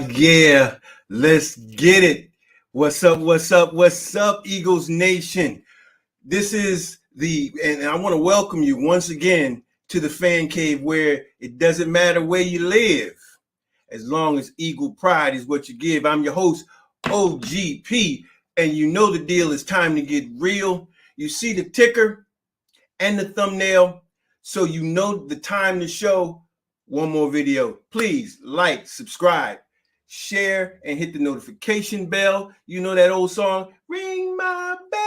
Yeah, let's get it. What's up? What's up? What's up, Eagles Nation? This is and I want to welcome you once again to the Fan Cave, where it doesn't matter where you live, as long as Eagle pride is what you give. I'm your host, OGP, and you know the deal. It's time to get real. You see the ticker and the thumbnail, so you know the time to show one more video. Please like, subscribe, share, and hit the notification bell. You know that old song, ring my bell.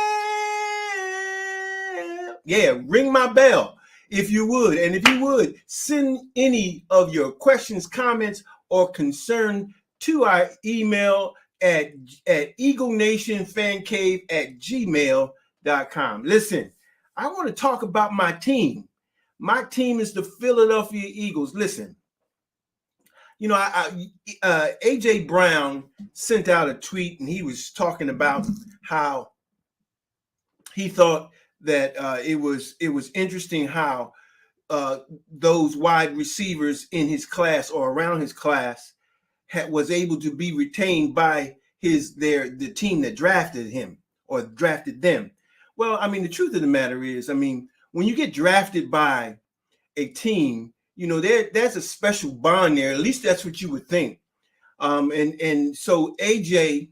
Yeah, ring my bell if you would. And if you would, send any of your questions, comments, or concern to our email at eaglenationfancave@gmail.com. Listen, I want to talk about my team. My team is the Philadelphia Eagles. Listen, AJ Brown sent out a tweet, and he was talking about how he thought that it was interesting how those wide receivers in his class or around his class was able to be retained by the team that drafted him or drafted them. Well, I mean, the truth of the matter is, when you get drafted by a team, there's a special bond there. At least that's what you would think. And so AJ,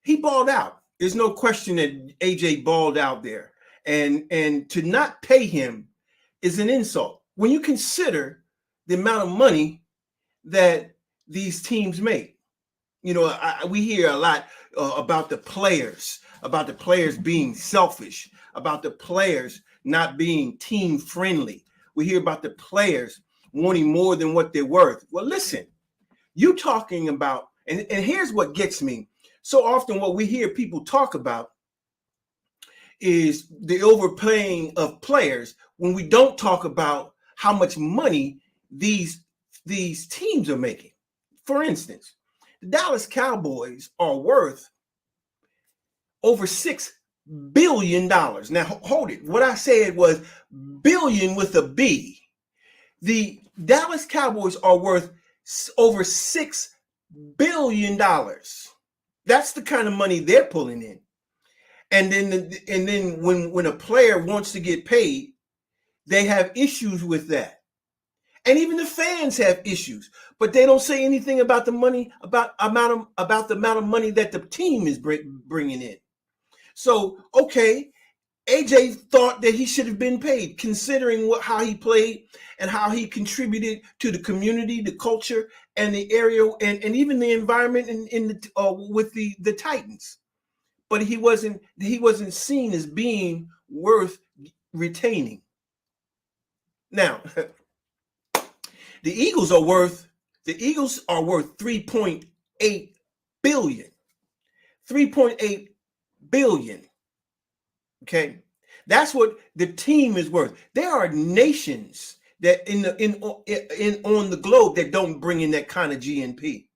he balled out. There's no question that AJ balled out there. And to not pay him is an insult when you consider the amount of money that these teams make. We hear a lot about the players being selfish, about the players not being team friendly. We hear about the players wanting more than what they're worth. Well, listen, you talking about, and here's what gets me. So often what we hear people talk about is the overpaying of players when we don't talk about how much money these teams are making. For instance, the Dallas Cowboys are worth over $6 billion. Now, hold it. What I said was billion with a B. The Dallas Cowboys are worth over $6 billion. That's the kind of money they're pulling in. And then when a player wants to get paid, they have issues with that. And even the fans have issues, but they don't say anything about the money, about the amount of money that the team is bringing in. So, okay, AJ thought that he should have been paid, considering how he played and how he contributed to the community, the culture, and the area, and even the environment with the Titans. But he wasn't seen as being worth retaining. Now, the Eagles are worth 3.8 billion. 3.8 billion. Okay, that's what the team is worth. There are nations that on the globe that don't bring in that kind of GNP.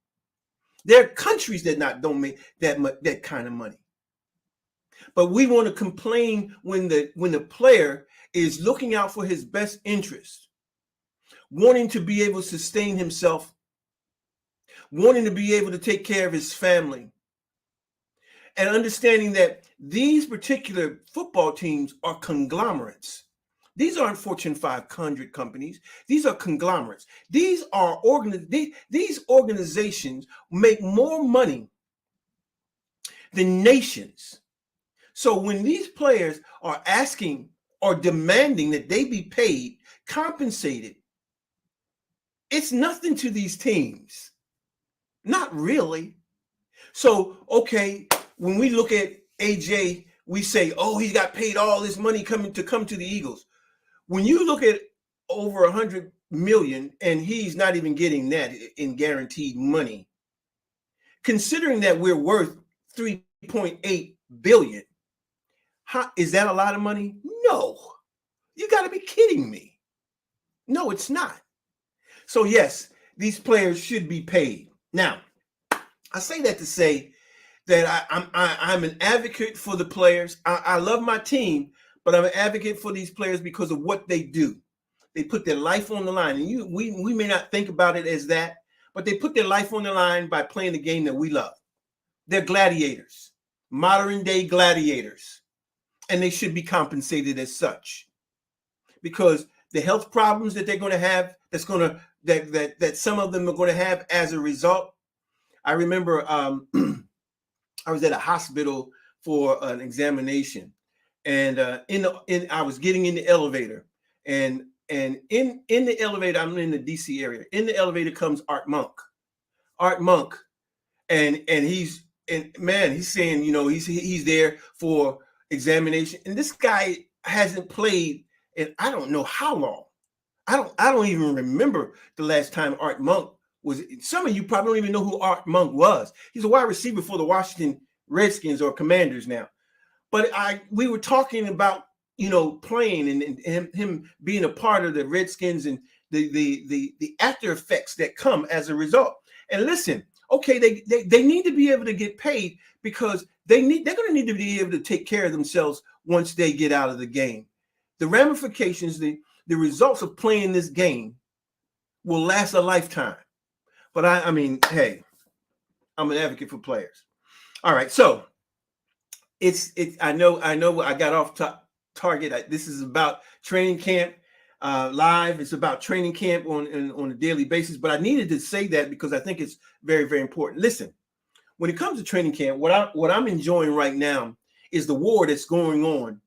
There are countries that don't make that kind of money. But we want to complain when the player is looking out for his best interest, wanting to be able to sustain himself, wanting to be able to take care of his family, and understanding that these particular football teams are conglomerates. These aren't Fortune 500 companies. These are conglomerates. These organizations make more money than nations. So when these players are asking or demanding that they be paid, compensated, it's nothing to these teams. Not really. So, okay, when we look at AJ, we say, oh, he got paid all this money come to the Eagles. When you look at over 100 million and he's not even getting that in guaranteed money, considering that we're worth 3.8 billion, is that a lot of money? No. You got to be kidding me. No, it's not. So yes, these players should be paid. Now, I say that to say that I'm an advocate for the players. I love my team, but I'm an advocate for these players because of what they do. They put their life on the line, and we may not think about it as that, but they put their life on the line by playing the game that we love. They're gladiators, modern day gladiators, and they should be compensated as such, because the health problems that they're going to have, that some of them are going to have as a result. I remember I was at a hospital for an examination, and I was getting in the elevator, and in the elevator, I'm in the DC area. In the elevator comes Art Monk, and he's saying, he's there for examination, and this guy hasn't played in I don't know how long. I don't even remember the last time Art Monk was. Some of you probably don't even know who Art Monk was. He's a wide receiver for the Washington Redskins or Commanders now. But we were talking about playing and him being a part of the Redskins and the after effects that come as a result. And listen, okay, they need to be able to get paid, because they're going to need to be able to take care of themselves once they get out of the game. The ramifications, the results of playing this game will last a lifetime. But I mean, hey, I'm an advocate for players. All right, so I know I got off target. This is about training camp live. It's about training camp on a daily basis. But I needed to say that because I think it's very, very important. Listen, when it comes to training camp, what I'm enjoying right now is the war that's going on,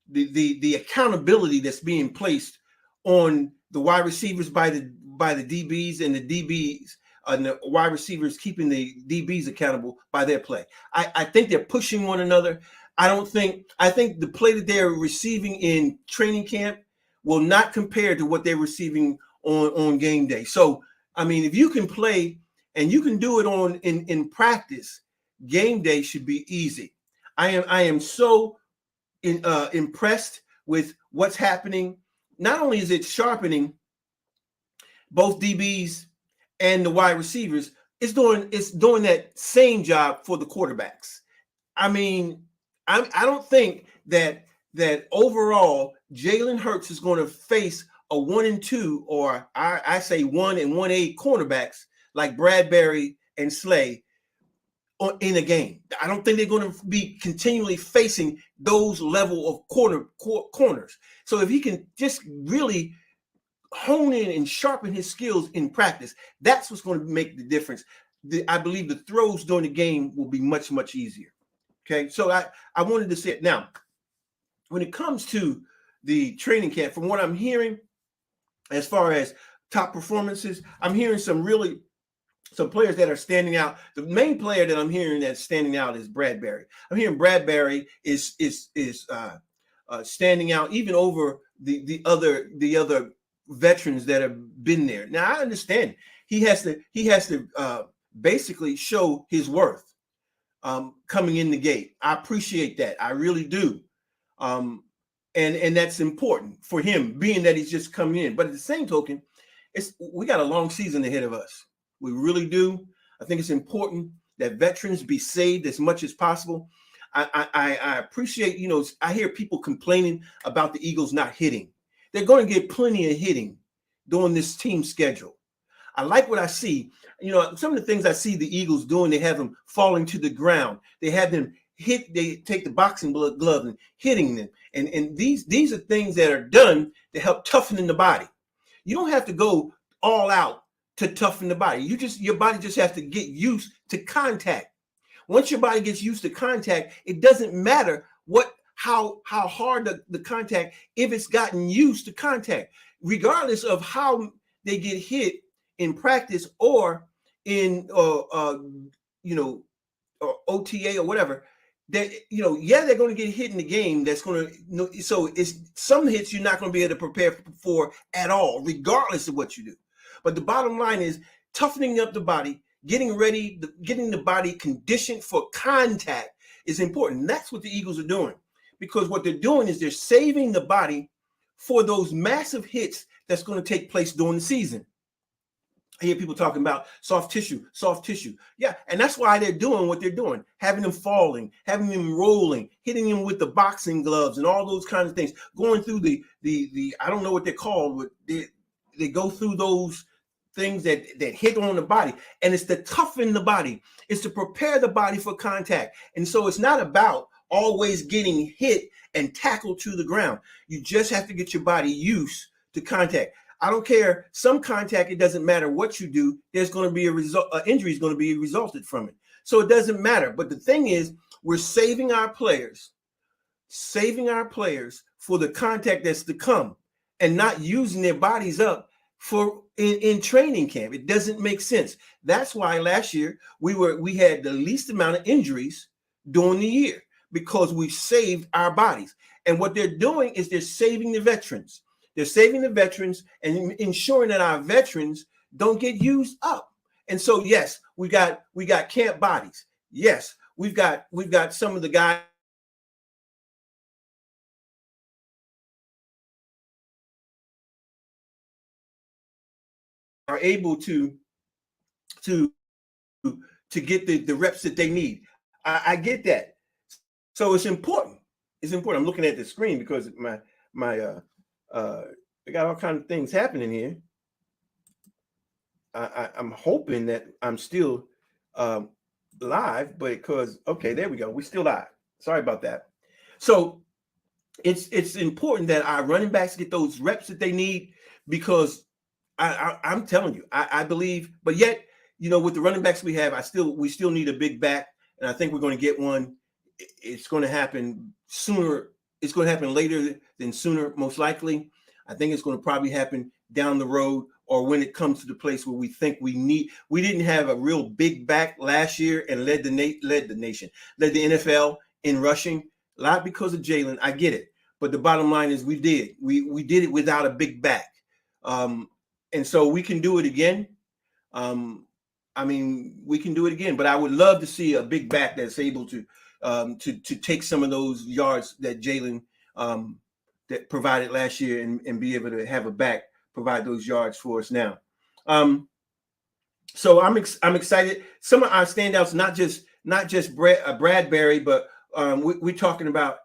the accountability that's being placed on the wide receivers by the DBs, and the DBs and the wide receivers keeping the DBs accountable by their play. I think they're pushing one another. I think the play that they're receiving in training camp will not compare to what they're receiving on game day. So, I mean, if you can play and you can do it in practice, game day should be easy. I am so impressed with what's happening. Not only is it sharpening both DBs and the wide receivers, it's doing that same job for the quarterbacks. I mean, I don't think that overall Jalen Hurts is going to face a 1 and 2, or I say 1 and 1A cornerbacks like Bradbury and Slay in a game. I don't think they're going to be continually facing those level of corners. So if he can just really hone in and sharpen his skills in practice, that's what's going to make the difference. I believe the throws during the game will be much, much easier. Okay, so I wanted to say it. Now, when it comes to the training camp, from what I'm hearing, as far as top performances, I'm hearing some players that are standing out. The main player that I'm hearing that's standing out is Bradbury. I'm hearing Bradbury is standing out even over the other veterans that have been there. Now, I understand he has to basically show his worth coming in the gate. I appreciate that. I really do. And that's important for him, being that he's just coming in. But at the same token, we got a long season ahead of us. We really do. I think it's important that veterans be saved as much as possible. I appreciate, I hear people complaining about the Eagles not hitting. They're going to get plenty of hitting during this team schedule. I like what I see. Some of the things I see the Eagles doing, they have them falling to the ground. They have them hit. They take the boxing glove and hitting them. And these are things that are done to help toughen the body. You don't have to go all out to toughen the body. Your body just has to get used to contact. Once your body gets used to contact, it doesn't matter how hard the contact, if it's gotten used to contact, regardless of how they get hit in practice or in OTA or whatever. That they're going to get hit in the game. That's going to so it's some hits you're not going to be able to prepare for at all, regardless of what you do. But the bottom line is toughening up the body, getting ready, getting the body conditioned for contact is important. That's what the Eagles are doing, because what they're doing is they're saving the body for those massive hits that's going to take place during the season. I hear people talking about soft tissue. Yeah, and that's why they're doing what they're doing, having them falling, having them rolling, hitting them with the boxing gloves and all those kinds of things, going through the I don't know what they're called, but they go through those things that hit on the body, and it's to toughen the body. It's to prepare the body for contact. And so it's not about always getting hit and tackled to the ground. You just have to get your body used to contact. I don't care. Some contact, it doesn't matter what you do. There's going to be a result. Injury is going to be resulted from it. So it doesn't matter. But the thing is, we're saving our players for the contact that's to come, and not using their bodies up for in training camp. It doesn't make sense. That's why last year we had the least amount of injuries during the year, because we saved our bodies. And what they're doing is they're saving the veterans. They're saving the veterans and ensuring that our veterans don't get used up. And so, yes, we got camp bodies. Yes, we've got some of the guys are able to get the reps that they need. I get that. So it's important. It's important. I'm looking at the screen because my I got all kinds of things happening here. I'm hoping that I'm still live, but because okay, there we go. We're still live. Sorry about that. So it's important that our running backs get those reps that they need, because I'm telling you, I believe, but yet, with the running backs we have, we still need a big back, and I think we're going to get one. It's going to happen sooner. It's going to happen later than sooner, most likely. I think it's going to probably happen down the road, or when it comes to the place where we think we need. We didn't have a real big back last year and led the NFL in rushing, a lot because of Jalen. I get it, but the bottom line is we did it without a big back, and so we can do it again. We can do it again, but I would love to see a big back that's able to take some of those yards that Jalen that provided last year, and be able to have a back provide those yards for us now. So I'm excited. Some of our standouts, not just Bradbury, but we're talking about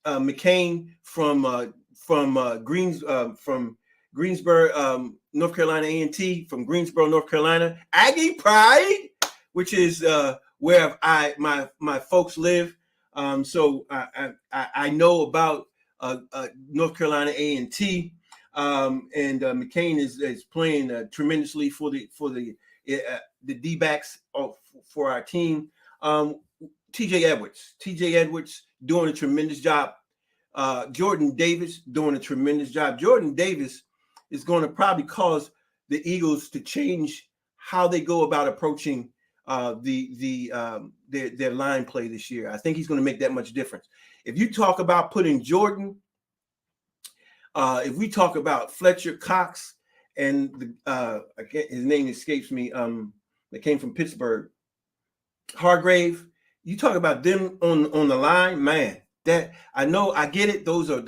McCain from Greensboro, North Carolina A&T, from Greensboro, North Carolina, Aggie Pride, which is where my folks live. So I know about North Carolina A&T, and McCain is playing tremendously for the D-backs for our team. TJ Edwards doing a tremendous job. Jordan Davis doing a tremendous job. Jordan Davis is going to probably cause the Eagles to change how they go about approaching their line play this year. I think he's going to make that much difference. If you talk about putting Jordan, if we talk about Fletcher Cox and his name escapes me, that came from Pittsburgh, Hargrave, you talk about them on the line, man. That I know, I get it. Those are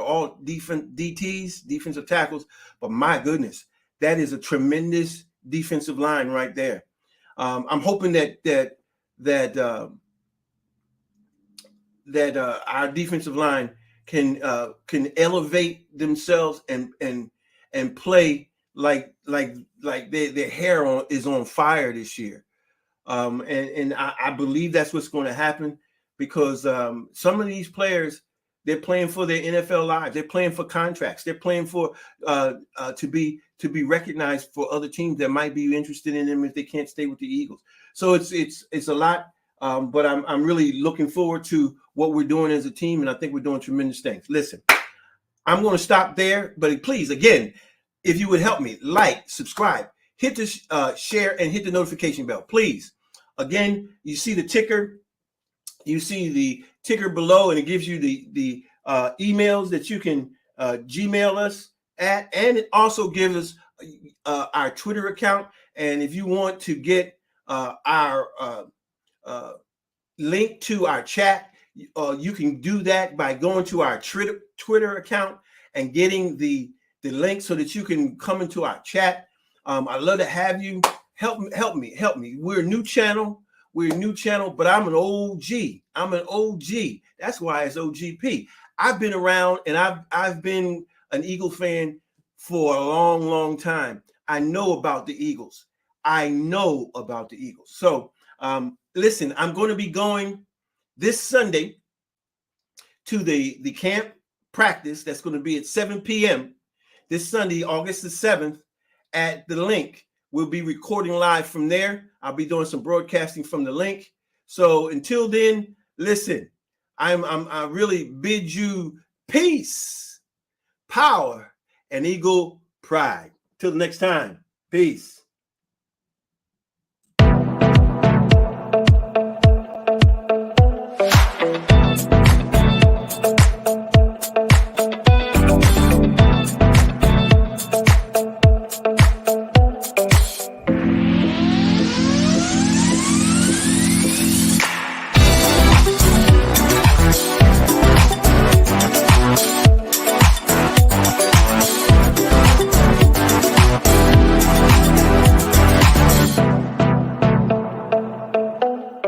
all DTs, defensive tackles. But my goodness, that is a tremendous defensive line right there. I'm hoping that our defensive line can elevate themselves and play like their hair is on fire this year. And I believe that's what's going to happen, because some of these players, they're playing for their NFL lives. They're playing for contracts. They're playing for to be recognized for other teams that might be interested in them if they can't stay with the Eagles. So it's a lot, but I'm really looking forward to what we're doing as a team, and I think we're doing tremendous things. Listen, I'm going to stop there, but please, again, if you would help me, like, subscribe, hit the share, and hit the notification bell, please. Again, you see the ticker. You see the ticker below, and it gives you the emails that you can Gmail us at, and it also gives us our Twitter account. And if you want to get our link to our chat, you can do that by going to our Twitter account and getting the link so that you can come into our chat. I'd love to have you. Help me. We're a new channel. But I'm an OG. That's why it's OGP. I've been around, and I've been an Eagle fan for a long, long time. I know about the Eagles. I know about the Eagles. So listen, I'm going to be going this Sunday to the camp practice that's going to be at 7 p.m. this Sunday, August the 7th, at the link. We'll be recording live from there. I'll be doing some broadcasting from the link. So until then, listen, I really bid you peace, power, and Eagle pride. Till the next time, peace.